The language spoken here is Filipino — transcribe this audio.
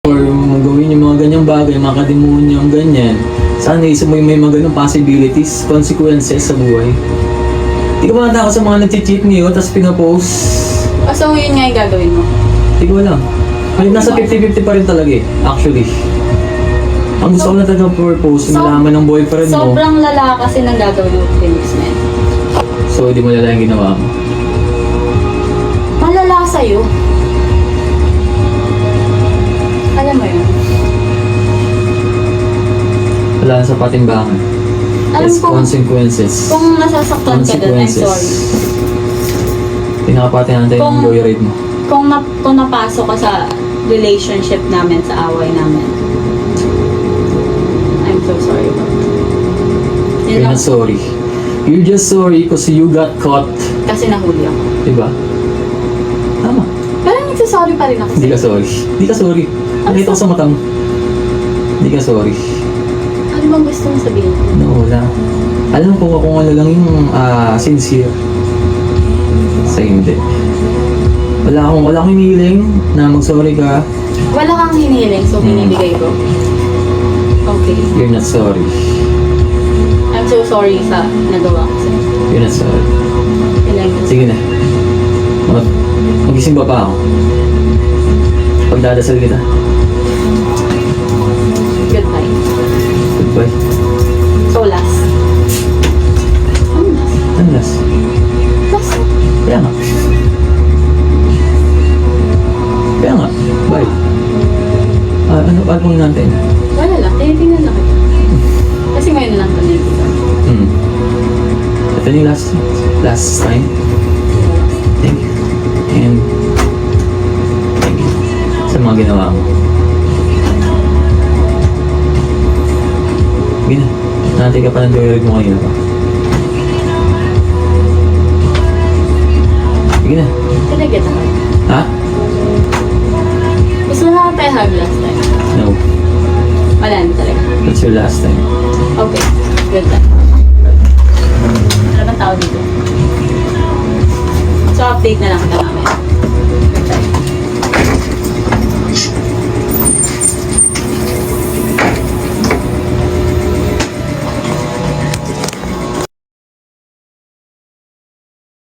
or magawin yung mga ganyang bagay, mga kademonyong ganyan, sana isip mo yung may mga ganong possibilities, consequences sa buhay. Hindi ka ba natakot sa mga nag-cheat niyo, tapos pinapost? So, yun nga yung gagawin mo. Hindi ko alam. Ay, nasa 50-50 pa rin talaga eh, actually. Ang gusto ko na talaga purpose, malaman ng boyfriend mo. Sobrang lala kasi nang gagawin mo Phoenix man. So, hindi mo lala yung ginawa mo. Malala sa'yo. Alam mo yun? Wala na sa patimbangan. Alam Yes, ko, consequences. kung nasasaktan ka doon, I'm sorry. Pinakapati natin yung Kung- joyride mo. Kung napasok ka sa relationship namin, sa away namin, I'm so sorry. Yun You're lang. not sorry. You're just sorry because you got caught. Kasi nahuli ako. Diba? Tama. Pero nagsasorry pa rin ako Hindi ka sa'yo. sorry. Hindi ka sorry. Nakita ko sa mata mo. Hindi ka sorry. Ano bang gusto mong sabihin? No, wala. Alam ko kung ano lang yung sincere. Sa hindi. Wala akong hinihiling na mag-sorry ka. Wala kang hinihiling, so binibigay ko. Okay. You're not sorry. I'm so sorry sa nagawa ko sa'yo. You're not sorry. Kailangan ko. Sige na. Magising ba pa ako? Pagdadasal kita. Goodbye. Goodbye. So last. Ano last? Ano last? Last. Kaya nga. Kaya nga. Bye. Ano muna natin? Wala lang. Tinitingnan lang kita. Kasi ngayon lang ito nakikita. Ito yung last time. Thank you. And thank you sa mga ginawa mo. Sige na. Nanatay ka pa ng joyride mo kanina pa. Sige na. Can I get a hug? Ha? Gusto mo na tayo hug last time? No. Wala na talaga. That's your last time. Okay. Good time. Ano bang tao dito? So, update na lang kita mamaya.